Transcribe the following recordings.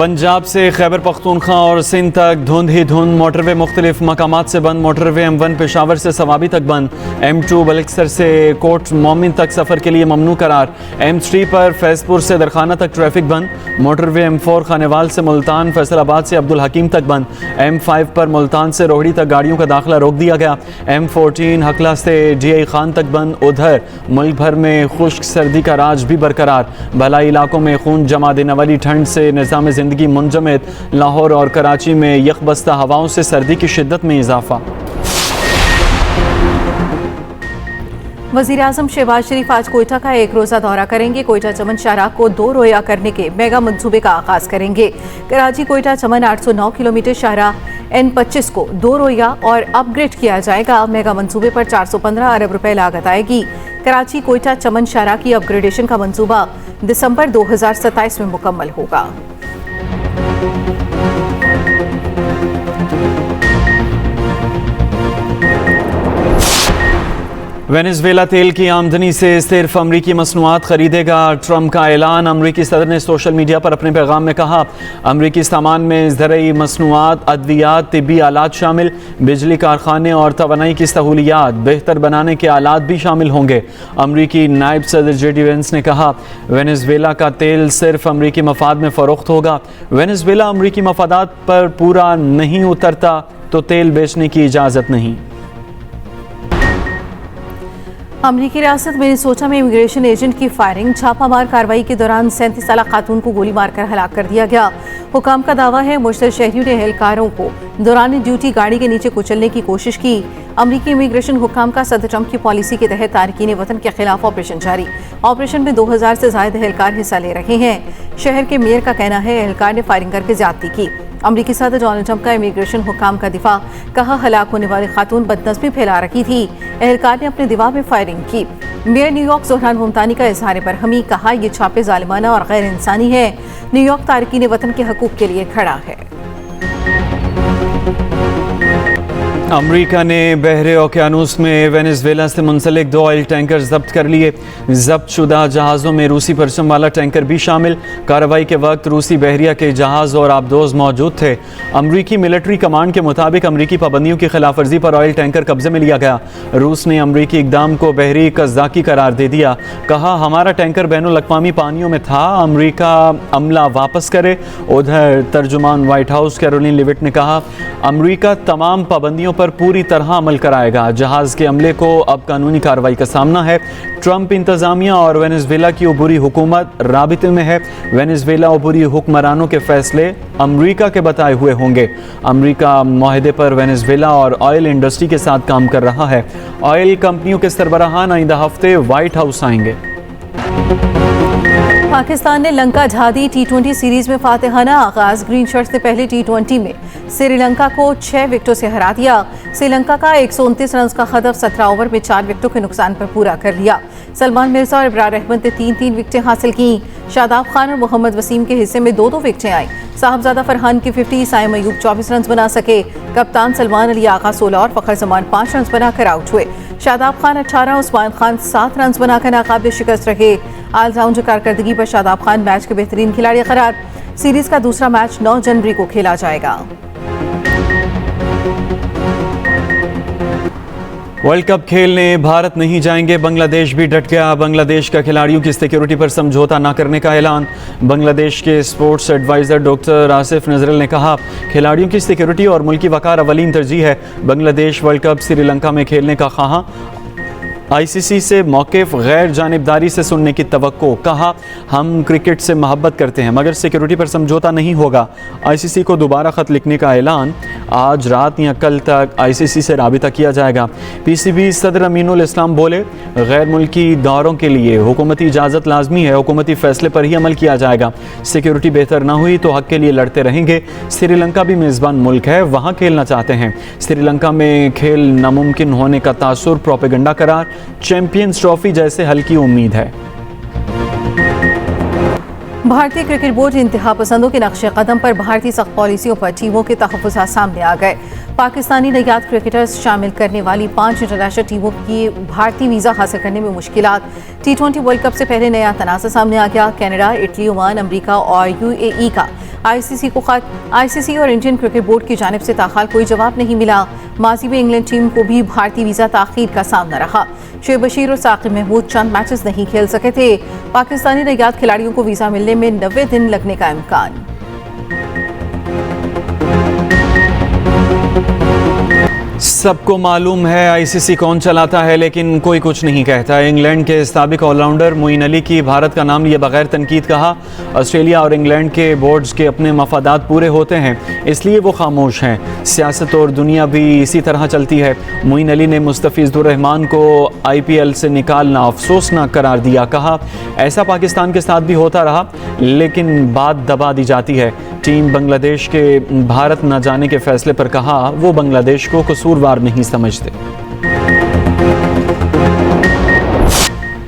पंजाब से खैबर पख्तूनख्वा और सिंध तक धुंध ही धुंध। मोटरवे मुख्तलिफ मकामात से बंद। मोटरवे M1 पेशावर से सवाबी तक बंद। M2 बलक्सर से कोट मोमिन तक सफ़र के लिए ममनू करार। M3 पर फैजपुर से दरखाना तक ट्रैफिक बंद। मोटरवे M4 खानेवाल से मुल्तान, फैसलाबाद से अब्दुल हकीम तक बंद। M5 पर मुल्तान से रोहड़ी तक गाड़ियों का दाखिला रोक दिया गया। M14 हकला से DI खान तक बंद। उधर मुल्क भर में खुश्क सर्दी का राज भी बरकरार। भलाई इलाकों में खून जमा देने वाली ठंड से निज़ाम ज़िंदगी मुंजमद। लाहौर और कराची में यकबस्ता हवाओं से सर्दी की शिद्दत में इजाफा। वज़ीर-ए-आज़म शहबाज शरीफ आज कोयटा का एक रोज़ा दौरा करेंगे। कोयटा चमन शाहराह को 2 रोया करने के मेगा मंसूबे का आगाज करेंगे। कराची कोयटा चमन 809 किलोमीटर शाहराह N25 को 2 रोया और अपग्रेड किया जाएगा। मेगा मंसूबे पर 415 अरब रुपए लागत आएगी। कराची कोयटा चमन शाहराह की अपग्रेडेशन का मंसूबा दिसंबर 2027 में मुकम्मल होगा। वेनेजुएला तेल की आमदनी से सिर्फ अमरीकी मसनूआत खरीदेगा। ट्रंप का ऐलान। अमरीकी सदर ने सोशल मीडिया पर अपने पैगाम में कहा, अमरीकी सामान में ज़रूरी मसनूआत, अद्वियात, तिब्बी आलात शामिल, बिजली कारखाने और तवानाई की सहूलियात बेहतर बनाने के आलात भी शामिल होंगे। अमरीकी नायब सदर JD वेंस ने कहा, वेनेजुएला का तेल सिर्फ अमरीकी मफाद में फ़रोख्त होगा। वेनेजुएला अमरीकी मफादात पर पूरा नहीं उतरता तो तेल बेचने की इजाज़त नहीं। अमरीकी रियासत मिनेसोटा में इमिग्रेशन एजेंट की फायरिंग। छापामार कार्रवाई के दौरान 37 साला खातून को गोली मारकर हलाक कर दिया गया। हुकाम का दावा है मुश्तर शहरियों ने एहलकारों को दौरान ड्यूटी गाड़ी के नीचे कुचलने की कोशिश की। अमरीकी इमिग्रेशन हुकाम का सदर ट्रंप की पॉलिसी के तहत तारकीन वतन के खिलाफ ऑपरेशन जारी। ऑपरेशन में 2000 से ज्यादा एहलकार हिस्सा ले रहे हैं। शहर के मेयर का कहना है एहलकार ने फायरिंग करके ज्यादती की। अमरीकी सदर डोनाल्ड ट्रंप का इमिग्रेशन हुकाम का दिफा। कहा, हलाक होने वाली खातून बदनज़मी फैला रही थी। एहलकार ने अपने दिफा में फायरिंग की। मेयर न्यूयॉर्क ज़ोहरान मुमतानी का इजहार बरहमी। कहा, ये छापे जालिमाना और गैर इंसानी है। न्यूयॉर्क तारकीन वतन के हकूक़ के लिए खड़ा है। अमरीका ने बहरे ओकियानूस में वेनेजुएला से मुंसलिक 2 ऑयल टैंकर जब्त कर लिए। जब्त शुदा जहाज़ों में रूसी परचम वाला टैंकर भी शामिल। कार्रवाई के वक्त रूसी बहरिया के जहाज़ और आबदोज मौजूद थे। अमरीकी मिलिट्री कमांड के मुताबिक अमरीकी पाबंदियों की खिलाफ वर्जी पर ऑयल टैंकर कब्जे में लिया गया। रूस ने अमरीकी इकदाम को बहरी कज़ाकी करार दे दिया। कहा, हमारा टैंकर बैनुल अक़वामी पानियों में था, अमरीका अमला वापस करे। उधर तर्जुमान व्हाइट हाउस कैरोलिन लिविट ने कहा, अमरीका तमाम पाबंदियों पर पूरी तरह अमल कराएगा। जहाज के अमले को अब कानूनी कार्रवाई का सामना है। ट्रंप इंतजामिया और वेनेजुएला की अबूरी हुकूमत राबिते में है। वेनेजुएला अबूरी हुक्मरानों के फैसले अमरीका के बताए हुए होंगे। अमरीका मुआहदे पर वेनेजुएला और ऑयल इंडस्ट्री के साथ काम कर रहा है। ऑयल कंपनियों के सरबराहान आइंदा हफ्ते व्हाइट हाउस आएंगे। पाकिस्तान ने लंका झादी T20 सीरीज में फातिहाना आगाज। ग्रीन शर्ट्स ने पहले T20 में श्रीलंका को 6 विकेटों से हरा दिया। श्रीलंका का 129 रन का खदफ 17 ओवर में 4 विकेटों के नुकसान पर पूरा कर लिया। सलमान मिर्जा और इब्रार अहमद ने 3-3 विकेटें हासिल की। शादाब खान और मोहम्मद वसीम के हिस्से में 2-2 विकेटें आईं। साहबजादा फरहान की 50, साइम अयूब 24 रन बना सके। कप्तान सलमान अली आगा 16 और फखर जमान 5 रन बनाकर आउट हुए। शादाब खान 18, उस्मान खान 7 रन बनाकर नाकाबिल शिकस्त रहे। ऑलराउंडर कारकर्दगी पर शादाब खान मैच के बेहतरीन खिलाड़ी करार। सीरीज का दूसरा मैच 9 जनवरी को खेला जाएगा। वर्ल्ड कप खेलने भारत नहीं जाएंगे। बांग्लादेश भी डट गया। बांग्लादेश का खिलाड़ियों की सिक्योरिटी पर समझौता न करने का ऐलान। बांग्लादेश के स्पोर्ट्स एडवाइज़र डॉक्टर आसिफ नजरल ने कहा, खिलाड़ियों की सिक्योरिटी और मुल्की वकार अवलीन तरजीह है। बांग्लादेश वर्ल्ड कप श्रीलंका में खेलने का ख्वाह। ICC से मौक़िफ़ गैर जानिबदारी से सुनने की तवक्को। कहा, हम क्रिकेट से मोहब्बत करते हैं मगर सिक्योरिटी पर समझौता नहीं होगा। ICC को दोबारा ख़त लिखने का ऐलान। आज रात या कल तक ICC से राबिता किया जाएगा। PCB सदर अमीनुल इस्लाम बोले, गैर मुल्की दौरों के लिए हुकूमती इजाज़त लाजमी है। हुकूमती फ़ैसले पर ही अमल किया जाएगा। सिक्योरिटी बेहतर ना हुई तो हक़ के लिए लड़ते रहेंगे। श्रीलंका भी मेज़बान मुल्क है, वहाँ खेलना चाहते हैं। श्रीलंका में खेल नामुमकिन होने का तासुर प्रोपेगेंडा करार। चैंपियंस ट्रॉफी जैसे हल की उम्मीद है। भारतीय क्रिकेट बोर्ड इंतहा पसंदों के नक्शे कदम पर भारतीय सख्त पॉलिसियों पर टीमों के तहफ़्फ़ुज़ात सामने आ गए। पाकिस्तानी नयाद क्रिकेटर्स शामिल करने वाली 5 इंटरनेशनल टीमों की भारतीय वीज़ा हासिल करने में मुश्किलात। T20 वर्ल्ड कप से पहले नया तनाज़ा सामने आ गया। कनाडा, इटली, ओमान, अमरीका और UAE का ICC को खत। ICC और इंडियन क्रिकेट बोर्ड की जानिब से ताहाल कोई जवाब नहीं मिला। माजी में इंग्लैंड टीम को भी भारतीय वीज़ा ताख़ीर का सामना रहा। शेख बशीर और साकिब महमूद चंद मैचेस नहीं खेल सके थे। पाकिस्तानी नयाद खिलाड़ियों को वीज़ा मिलने में 90 दिन लगने का इम्कान। सबको मालूम है ICC कौन चलाता है, लेकिन कोई कुछ नहीं कहता। इंग्लैंड के साबिक ऑलराउंडर मोइन अली की भारत का नाम लिए बगैर तनकीद कहा। ऑस्ट्रेलिया और इंग्लैंड के बोर्ड्स के अपने मफादात पूरे होते हैं, इसलिए वो खामोश हैं। सियासत और दुनिया भी इसी तरह चलती है। मोइन अली ने मुस्तफिजुर रहमान को IPL से निकालना अफसोसनाक करार दिया। कहा ऐसा पाकिस्तान के साथ भी होता रहा, लेकिन बात दबा दी जाती है। टीम बांग्लादेश के भारत न जाने के फैसले पर कहा वो बांग्लादेश को कसूरवार नहीं समझते।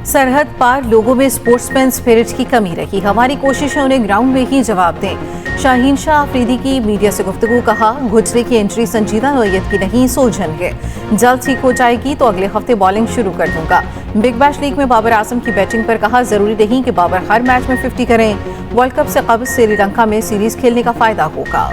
सरहद पार लोगों में स्पोर्ट्समैन स्पिरिट की कमी रही। हमारी कोशिश है उन्हें ग्राउंड में ही जवाब दें। शाहीन शाह अफरीदी की मीडिया से गुफ्तगू। कहा गुजरे की एंट्री संजीदा नौयत की नहीं, सोजन है। जल्द ठीक हो जाएगी तो अगले हफ्ते बॉलिंग शुरू कर दूंगा। बिग बैश लीग में बाबर आजम की बैटिंग पर कहा जरूरी नहीं कि बाबर हर मैच में 50 करें। वर्ल्ड कप से कबल श्रीलंका में सीरीज खेलने का फायदा होगा।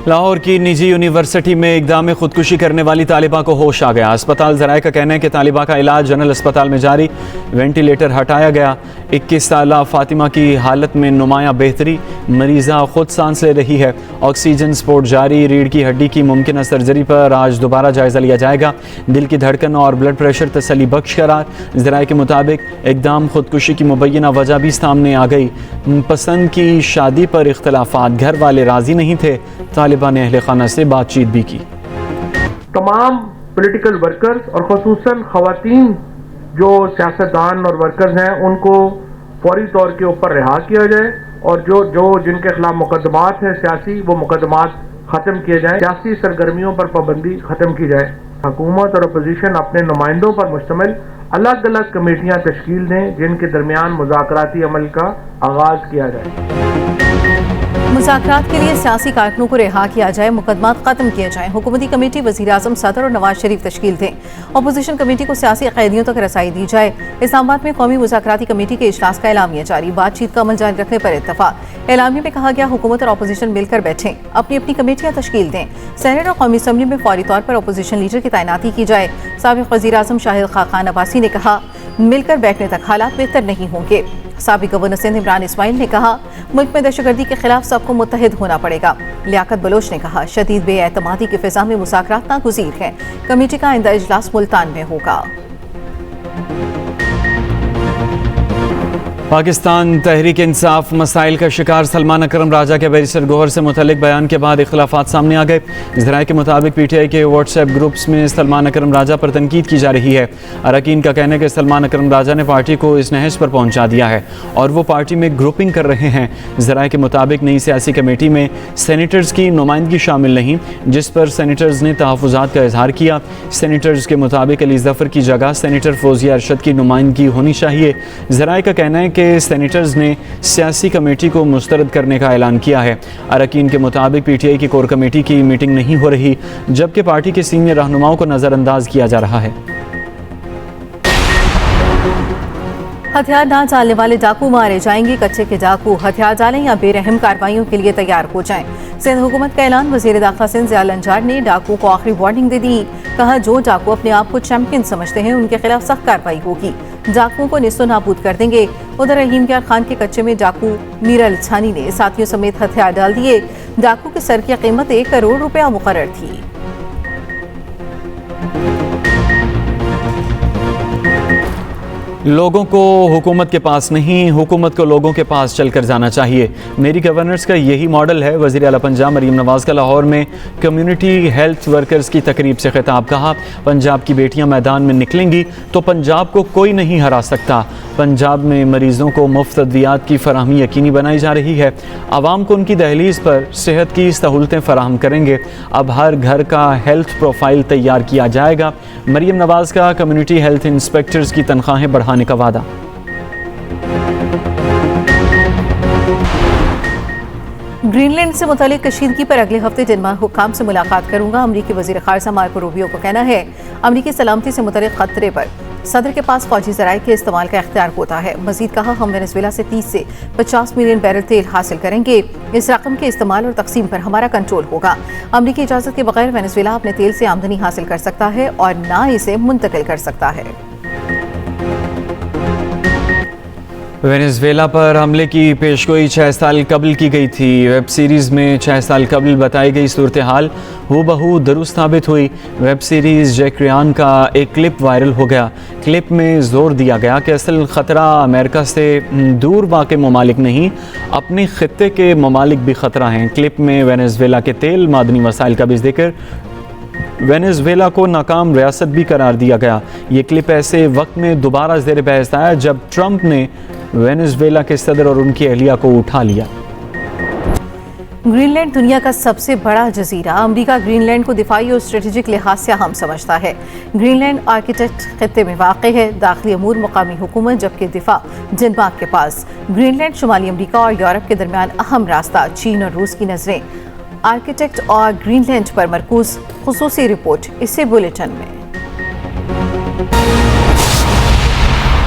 लाहौर की निजी यूनिवर्सिटी में इक़दाम खुदकुशी करने वाली तालिबा को होश आ गया। अस्पताल ज़राए का कहना है कि तालिबा का इलाज जनरल अस्पताल में जारी, वेंटिलेटर हटाया गया। 21 साला फातिमा की हालत में नुमाया बेहतरी, मरीज़ा खुद सांस ले रही है। ऑक्सीजन सपोर्ट जारी। रीढ़ की हड्डी की मुमकिन सर्जरी पर आज दोबारा जायज़ा लिया जाएगा। दिल की धड़कन और ब्लड प्रेशर तसल्ली बख्श करार। ज़राए के मुताबिक इक़दाम खुदकुशी की मुबैना वजह भी सामने आ गई। पसंद की शादी पर इख्तलाफात, घर वाले राज़ी नहीं थे। तालिबान ने अहले खाना से बातचीत भी की। तमाम पॉलिटिकल वर्कर्स और ख़ुसूसन ख़वातीन जो सियासतदान और वर्कर्स हैं उनको फौरी तौर के ऊपर रिहा किया जाए और जो जिनके खिलाफ मुकदमात हैं सियासी, वो मुकदमात ख़त्म किए जाएं। सियासी सरगर्मियों पर पाबंदी ख़त्म की जाए। हुकूमत और अपोजिशन अपने नुमाइंदों पर मुश्तमिल अलग अलग कमेटियाँ तश्कील दें जिनके दरमियान मुज़ाकराती अमल का आगाज़ किया जाए। मुज़ाकरात के लिए सियासी कारकुनों को रिहा किया जाए, मुकदमात खत्म किए जाएं। हुकूमती कमेटी वज़ीर आज़म, सदर और नवाज शरीफ तश्कील दें। अपोजिशन कमेटी को सियासी कैदियों तक रसाई दी जाए। इस्लामाबाद में कौमी मुज़ाकराती कमेटी के इजलास का एलामिया जारी। बातचीत का अमल जारी रखने पर इत्तफाक। एलामिया में कहा गया हुकूमत और अपोजिशन मिलकर बैठें, अपनी अपनी कमेटियाँ तश्कील दें। सेनेट और कौमी असम्बली में फौरी तौर पर अपोजिशन लीडर की तैनाती की जाए। साबिक़ वज़ीर आज़म शाहिद खाकान अब्बासी ने कहा मिलकर बैठने तक हालात बेहतर नहीं होंगे। साबिक़ गवर्नर सिंध इमरान इस्माइल ने कहा मुल्क में दहशतगर्दी के खिलाफ सबको मुत्तहिद होना पड़ेगा। लियाकत बलोच ने कहा शदीद बेएतमादी की फिजा में मुज़ाकरात नागुज़ीर है। कमेटी का आइंदा इजलास मुल्तान में होगा। पाकिस्तान तहरीक इंसाफ मसाइल का शिकार सलमान अकरम राजा के बैरिस्टर गौहर से मुतल्लिक बयान के बाद इख्तलाफात सामने आ गए। ज़राए के मुताबिक PTI के व्हाट्सएप ग्रुप्स में सलमान अकरम राजा पर तनकीद की जा रही है। अरकान का कहना है कि सलमान अकरम राजा ने पार्टी को इस नहज पर पहुंचा दिया है और वो पार्टी में ग्रुपिंग कर रहे हैं। ज़राए के मुताबिक नई सियासी कमेटी में सेनेटर्स की नुमाइंदगी शामिल नहीं, जिस पर सेनेटर्स ने तहफ़्फ़ुज़ात का इजहार किया। सेनेटर्स के मुताबिक अली ज़फ़र की जगह सेनेटर फौजिया अरशद की नुमाइंदगी होनी चाहिए। ज़राए का कहना है कि सेनेटर्स ने सियासी कमेटी को मुस्तरद करने का ऐलान किया है। अरकान के मुताबिक PTI की कोर कमेटी की मीटिंग नहीं हो रही, जबकि पार्टी के सीनियर रहनुमाओं को नज़रअंदाज किया जा रहा है। हथियार ना डालने वाले डाकू मारे जाएंगे। कच्चे के डाकू हथियार डालें या बेरहम कार्रवाइयों के लिए तैयार हो जाएं। सिंध हुकूमत का ऐलान। वज़ीर दाखिला सिंध ज़िया लंजार ने डाकू को आखिरी वार्निंग दे दी। कहा जो डाकू अपने आप को चैंपियन समझते हैं उनके खिलाफ सख्त कार्रवाई होगी। डाकुओं को निस्तो नाबूद कर देंगे। उधर रहीम यार खान के कच्चे में डाकू मीरा लछानी ने साथियों समेत हथियार डाल दिए। डाकू के सर की कीमत 1 करोड़ रुपया मुकर्रर थी। लोगों को हुकूमत के पास नहीं, हुकूमत को लोगों के पास चलकर जाना चाहिए। मेरी गवर्नर्स का यही मॉडल है। वज़ीर आला पंजाब मरीम नवाज़ का लाहौर में कम्युनिटी हेल्थ वर्कर्स की तकरीब से खिताब। कहा, पंजाब की बेटियां मैदान में निकलेंगी तो पंजाब को कोई नहीं हरा सकता। पंजाब में मरीज़ों को मुफ्त अद्वियात की फराहमी यकीनी बनाई जा रही है। आवाम को उनकी दहलीज़ पर सेहत की सहूलतें फराहम करेंगे। अब हर घर का हेल्थ प्रोफाइल तैयार किया जाएगा। मरीम नवाज़ का कम्युनिटी हेल्थ इंस्पेक्टर्स की तनख्वाहें बढ़ाने का वादा। ग्रीनलैंड से मुतालिक कशीदगी पर अगले हफ्ते डेनमार्क हुक्काम से मुलाकात करूंगा। अमरीकी वज़ीर ख़ारजा मार्को रूबियो को कहना है, अमरीकी सलामती से मुतालिक खतरे पर सदर के पास फौजी ज़राए के इस्तेमाल का इख्तियार होता है। मजीद कहा, हम वेनेजुएला से 30 से 50 मिलियन बैरल तेल हासिल करेंगे। इस रकम के इस्तेमाल और तकसीम पर हमारा कंट्रोल होगा। अमरीकी इजाज़त के बगैर वेनेजुएला अपने तेल से आमदनी हासिल कर सकता है और ना इसे मुंतकिल कर सकता है। वेनेजुएला पर हमले की पेशगोई 6 साल कबल की गई थी। वेब सीरीज़ में 6 साल कबल बताई गई सूरत हाल हूबहू दुरुस्त साबित हुई। वेब सीरीज़ जैक रियान का एक क्लिप वायरल हो गया। क्लिप में जोर दिया गया कि असल ख़तरा अमेरिका से दूर वाक़ ममालिक नहीं, अपने ख़ित्ते के ममालिक भी ख़तरा हैं। क्लिप में वेनेजुएला के तेल मादनी वसाइल का भी जिक्र, वेनेजुएला को नाकाम रियासत भी करार दिया गया। ये क्लिप ऐसे वक्त में दोबारा ज़ेर बहस आया जब ट्रंप ने वेनेजुएला के सदर और उनकी अहलिया को उठा लिया। ग्रीनलैंड दुनिया का सबसे बड़ा जजीरा। अमेरिका ग्रीनलैंड को दिफाई और स्ट्रेटेजिक लिहाज से अहम समझता है। ग्रीनलैंड आर्किटेक्ट खित्ते में वाक़ है, दाखिली अमूर मुकामी हुकूमत, जबकि दिफा डेनमार्क के पास। ग्रीनलैंड शुमाली अमेरिका और यूरोप के दरमियान अहम रास्ता। चीन और रूस की नजरें आर्किटेक्ट और ग्रीनलैंड पर मरकूज। खुसूसी रिपोर्ट इसी बुलेटिन में।